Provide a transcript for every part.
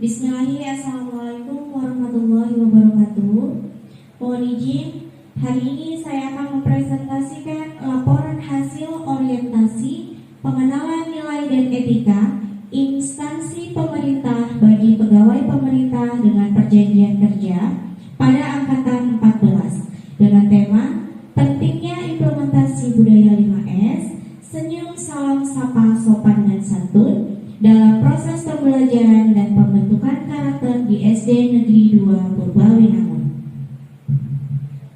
Bismillahirrahmanirrahim. Assalamualaikum warahmatullahi wabarakatuh. Mohon izin, hari ini saya akan mempresentasikan laporan hasil orientasi pengenalan nilai dan etika instansi pemerintah bagi pegawai pemerintah dengan perjanjian kerja pada angkatan 14 dengan tema pentingnya implementasi budaya 5S, senyum, salam, sapa, sopan, dan santun dalam proses pembelajaran dan pembentukan karakter di SD Negeri 2 Purbalingga.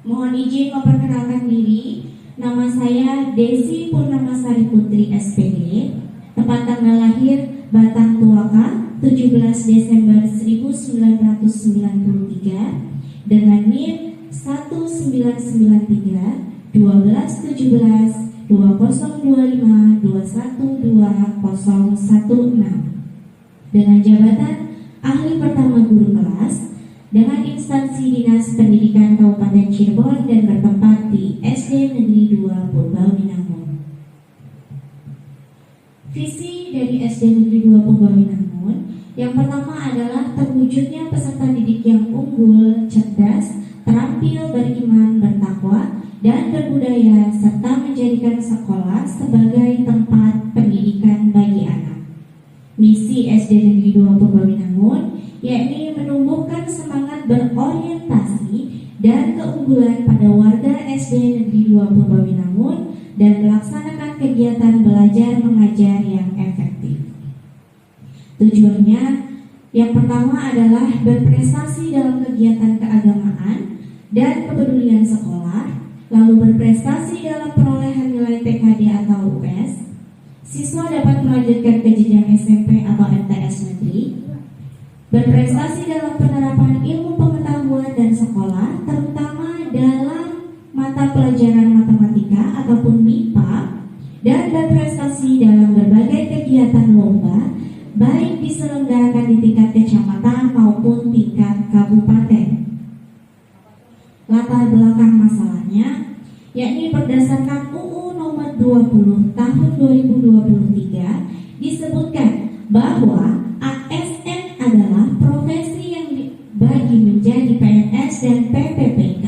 Mohon izin memperkenalkan diri. Nama saya Desi Purnamasari Putri SPD. Tempat tanggal lahir Batang Tuaka 17 Desember 1993 dengan NIM 1993 1217 2025 212016 dengan jabatan ahli pertama guru kelas dengan instansi Dinas Pendidikan Kabupaten Cirebon dan bertempat di SD Negeri 2 Purbalingga. Visi dari SD Negeri 2 Purbalingga yang pertama adalah terwujudnya peserta didik yang unggul, cerdas, terampil, beriman, bertakwa, dan berbudaya serta menjadikan sekolah sebagai tempat pendidikan bagi anak. Misi SD Negeri 2 Purbalingga yakni menumbuhkan semangat berorientasi dan keunggulan pada warga SD Negeri 2 Purbalingga dan melaksanakan kegiatan belajar mengajar yang efektif. Tujuannya yang pertama adalah berprestasi dalam kegiatan keagamaan dan kepedulian sekolah, lalu berprestasi dalam perolehan nilai TKD atau US. Siswa dapat melanjutkan ke jenjang SMP atau MTS negeri, berprestasi dalam penerapan ilmu pengetahuan dan sekolah, terutama dalam mata pelajaran matematika ataupun MIPA, dan berprestasi dalam berbagai kegiatan lomba, baik diselenggarakan di tingkat kecamatan maupun tingkat kabupaten. Latar belakang masalahnya yakni berdasarkan UU nomor 20 tahun 2023 disebutkan bahwa ASN adalah profesi yang dibagi menjadi PNS dan PPPK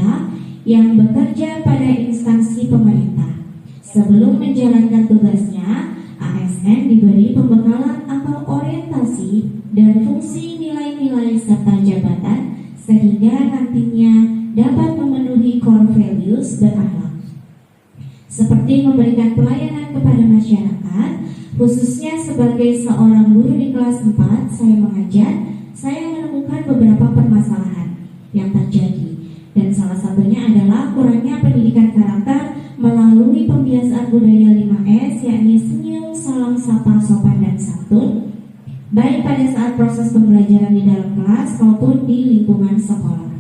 yang bekerja pada instansi pemerintah. Sebelum menjalankan tugasnya, ASN diberi pembekalan atau orientasi dan fungsi nilai-nilai serta jabatan sehingga nantinya dapat memenuhi core values berakhlak, seperti memberikan pelayanan kepada masyarakat. Khususnya sebagai seorang guru di kelas 4 saya mengajar, saya menemukan beberapa permasalahan yang terjadi, dan salah satunya adalah kurangnya pendidikan karakter melalui pembiasaan budaya 5S, yakni senyum, salam, sapa, sopan, dan santun, baik pada saat proses pembelajaran di dalam kelas maupun di lingkungan sekolah.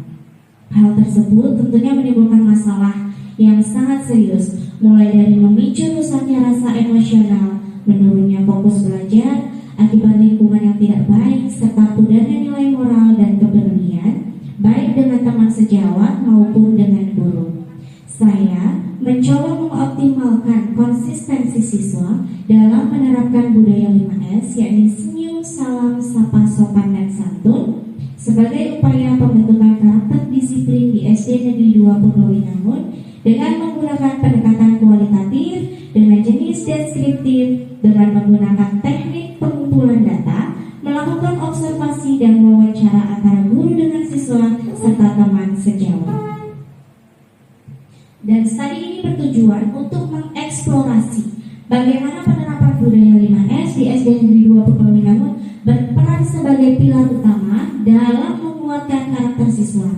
Hal tersebut tentunya menimbulkan masalah yang sangat serius, mulai dari memicu rusaknya rasa emosional, menurunnya fokus belajar akibat lingkungan yang tidak baik, serta pudarnya nilai moral dan kepedulian, baik dengan teman sejawat maupun dengan guru. Saya mencoba mengoptimalkan konsistensi siswa dalam menerapkan budaya 5S, yakni senyum, salam, sapa, sopan, dan santun, sebagai upaya pembentukan karakter disiplin di SD Negeri 2 Purbalingga dengan menggunakan pendekatan kualitatif, dengan jenis deskriptif, dengan menggunakan teknik pengumpulan data, melakukan observasi dan wawancara antara guru dengan siswa serta teman sejawat. Dan studi ini bertujuan untuk mengeksplorasi bagaimana penerapan budaya 5S di SD Negeri 2 Purbalingga berperan sebagai pilar utama dalam menguatkan karakter siswa,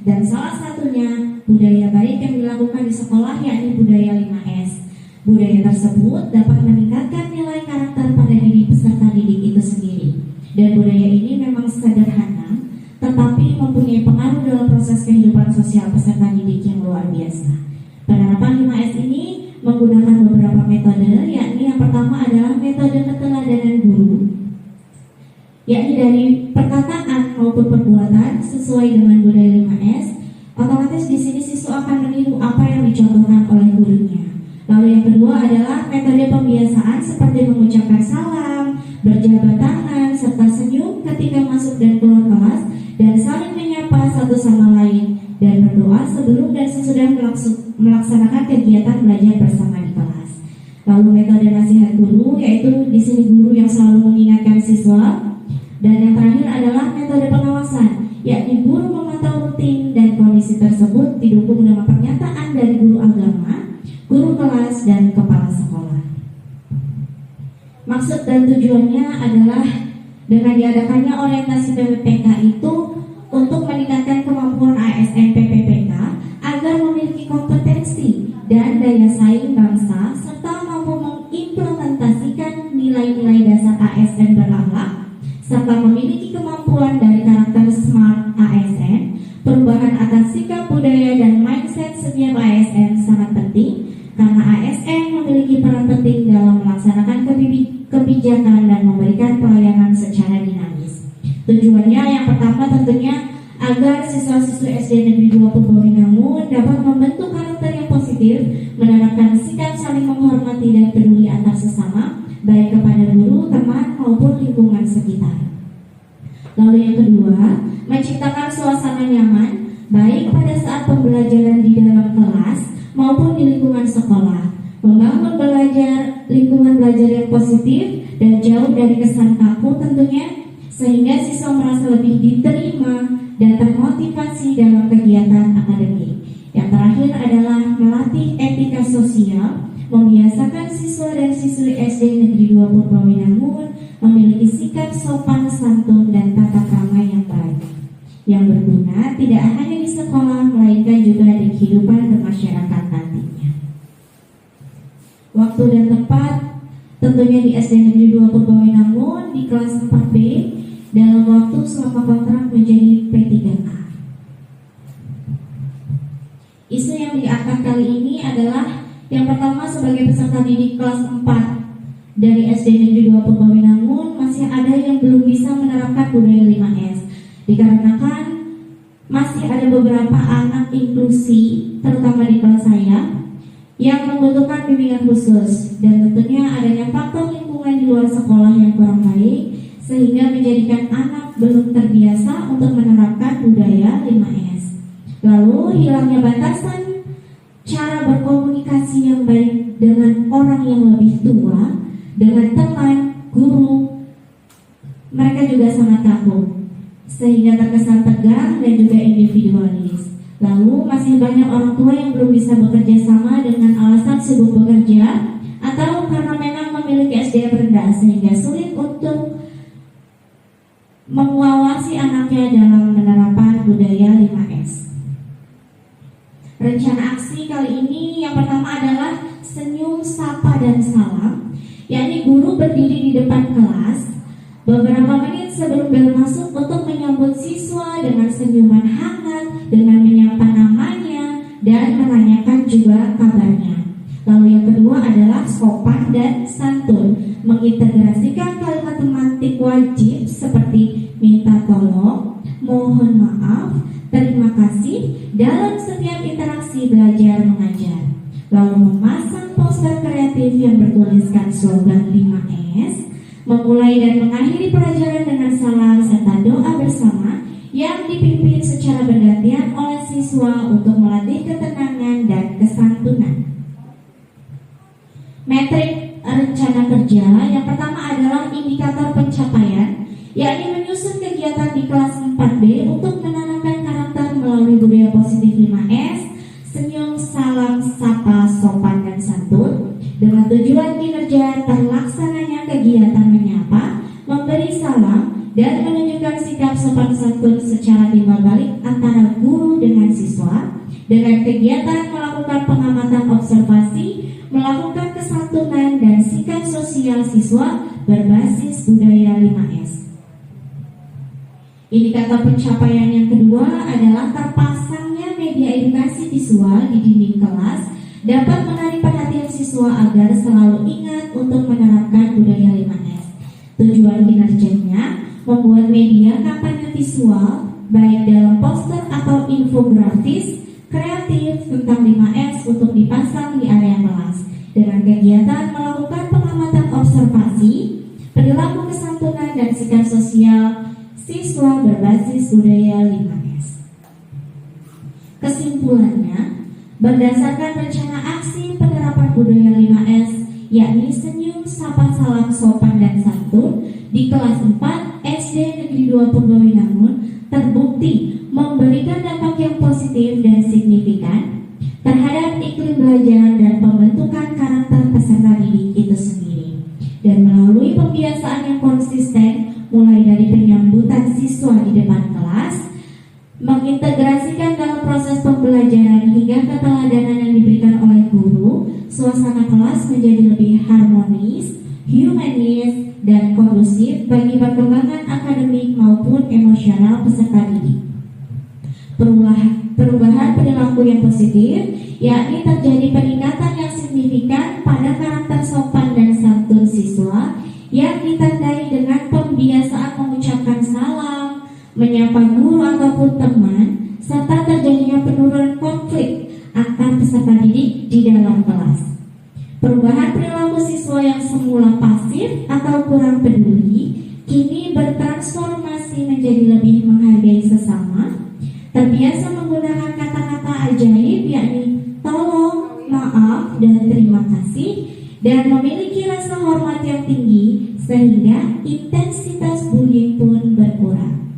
dan salah satunya budaya baik yang dilakukan di sekolah yakni budaya 5S. Budaya tersebut dapat meningkatkan nilai karakter pada diri peserta didik itu sendiri, dan budaya ini memang sederhana tetapi mempunyai pengaruh dalam proses kehidupan sosial peserta didik yang luar biasa. Penerapan 5S ini menggunakan beberapa metode, yakni yang pertama adalah metode keteladanan guru, yakni dari perkataan maupun perbuatan sesuai dengan budaya 5S. Otomatis di sini siswa akan meniru apa yang dicontohkan oleh gurunya. Lalu yang kedua adalah metode pembiasaan seperti mengucapkan salam, berjabat tangan, serta senyum ketika masuk dan keluar kelas, dan saling menyapa satu sama lain, dan berdoa sebelum dan sesudah melaksanakan kegiatan belajar bersama di kelas. Lalu metode nasihat guru, yaitu di sini guru yang selalu mengingatkan siswa. Dan yang terakhir adalah metode pengawasan, yakni guru memantau rutin dan kondisi tersebut didukung dengan pernyataan dari guru agama, guru kelas, dan kepala sekolah. Maksud dan tujuannya adalah dengan diadakannya orientasi PPPK itu untuk meningkatkan kemampuan ASN PPPK agar memiliki kompetensi dan daya saing bangsa serta mampu mengimplementasikan nilai-nilai dasar ASN berakhlak serta memiliki kemampuan dari karakter smart ASN. Perubahan atas sikap budaya dan mindset setiap ASN sangat penting karena ASN memiliki peran penting dalam melaksanakan kebijakan dan memberikan pelayanan secara dinamis. Tujuannya yang pertama tentunya agar siswa-siswi SD Negeri 2 Purbalingga dapat membentuk karakter yang positif, menerapkan sikap saling menghormati dan peduli antar sesama, baik kepada guru, teman, maupun lingkungan sekitar. Lalu yang kedua, menciptakan suasana nyaman, baik pada saat pembelajaran di dalam kelas maupun di lingkungan sekolah. Membangun lingkungan belajar yang positif dan jauh dari kesan kaku tentunya, sehingga siswa merasa lebih diterima dan termotivasi dalam kegiatan akademik. Yang terakhir adalah melatih etika sosial, membiasakan siswa dan siswi SD Negeri 2 Purbalingga memiliki sikap sopan santun dan tata krama yang baik, yang berguna tidak hanya di sekolah melainkan juga di kehidupan bermasyarakat nantinya. Waktu dan tempat tentunya di SD Negeri 2 Purbalingga di kelas 4B dalam waktu selama kontrak menjadi P3A. Isu yang diangkat kali ini adalah yang pertama, sebagai peserta didik kelas 4 dari SD Negeri 2 Purbalingga masih ada yang belum bisa menerapkan budaya 5S, dikarenakan masih ada beberapa anak inklusi, terutama di kelas saya, yang membutuhkan bimbingan khusus, dan tentunya adanya faktor lingkungan di luar sekolah yang kurang baik, sehingga menjadikan anak belum terbiasa untuk menerapkan budaya 5S. Lalu hilangnya batasan cara berkomunikasi yang baik dengan orang yang lebih tua, dengan teman, guru, mereka juga sangat kaku, sehingga terkesan tegang dan juga individualis. Lalu masih banyak orang tua yang belum bisa bekerja sama dengan alasan sibuk bekerja atau karena memang memiliki SDM rendah sehingga sulit untuk mengawasi anaknya dalam penerapan budaya 5S. Rencana aksi kali ini yang pertama adalah senyum, sapa, dan salam, yakni guru berdiri di depan kelas beberapa menit sebelum bel masuk untuk menyambut siswa dengan senyuman hangat, dengan menyapa namanya dan menanyakan juga kabarnya. Lalu yang kedua adalah sopan dan santun, mengintegrasikan kalimat tematik wajib seperti minta tolong, mohon maaf, terima kasih dalam setiap interaksi belajar mengajar. Lalu memasang poster kreatif yang bertuliskan slogan 5S, memulai dan mengakhiri pelajaran dengan salam serta doa bersama yang dipimpin secara bergantian oleh siswa untuk melatih ketenangan dan kesantunan. Metrik rencana kerja yang pertama adalah indikator pencapaian, yakni menyusun kegiatan di kelas 4B untuk menanamkan karakter melalui budaya positif 5S, senyum, salam, sapa, sopan, dan santun, dengan tujuan kinerja terlaksananya kegiatan menyapa, memberi salam, dan menunjukkan sikap sopan santun secara timbal balik antara guru dengan siswa, dengan kegiatan melakukan pengamatan observasi, melakukan kesantunan dan sikap sosial siswa berbasis budaya 5S. Indikator pencapaian yang kedua adalah terpasangnya media edukasi visual di dinding kelas dapat menarik perhatian siswa agar selalu ingat untuk menerapkan budaya 5S. Tujuan kinerjanya membuat media kampanye visual baik dalam poster atau infografis kreatif tentang 5S untuk dipasang di area kelas dengan kegiatan melakukan pengamatan observasi, perilaku kesantunan dan sikap sosial siswa berbasis budaya 5S. Kesimpulannya, berdasarkan rencana aksi penerapan budaya 5S, yakni senyum, sapa, salam, sopan, dan santun di kelas 4 SD Negeri 2 Purwawinangun terbukti memberikan dampak yang positif dan signifikan terhadap iklim belajar dan pembentukan karakter peserta didik itu sendiri. Dan melalui pembiasaan yang konsisten, mulai dari penyambutan siswa di depan kelas, mengintegrasikan dalam proses pembelajaran hingga keteladanan yang diberikan oleh guru, suasana kelas menjadi lebih harmonis, humanis, dan kondusif bagi perkembangan akademik maupun emosional peserta didik. Perubahan perilaku yang positif, yakni terjadi peningkatan yang signifikan pada karakter sopan dan santun siswa yang ditandai dengan pembiasaan mengucapkan salam, menyapa guru ataupun teman, serta terjadinya penurunan konflik antar peserta didik di dalam kelas. Perubahan perilaku siswa yang semula pasif atau kurang peduli kini bertransformasi menjadi lebih menghargai sesama, terbiasa menggunakan kata-kata ajaib yakni tolong, maaf, dan terima kasih, dan memiliki rasa hormat yang tinggi sehingga intensitas bullying pun berkurang.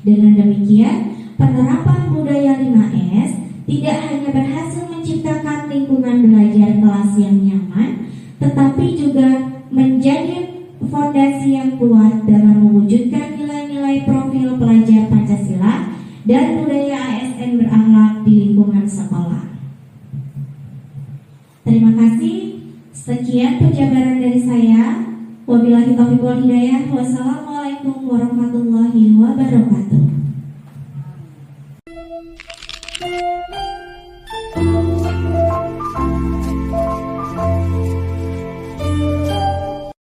Dengan demikian, penerapan budaya 5S tidak hanya berhasil menciptakan lingkungan belajar kelas yang nyaman, tetapi juga menjadi fondasi yang kuat dalam mewujudkan nilai-nilai profil pelajar Pancasila dan budaya ASN berakhlak di lingkungan sekolah. Terima kasih. Sekian penjabaran dari saya. Wabillahi taufiq wal hidayah. Wassalamualaikum warahmatullahi wabarakatuh.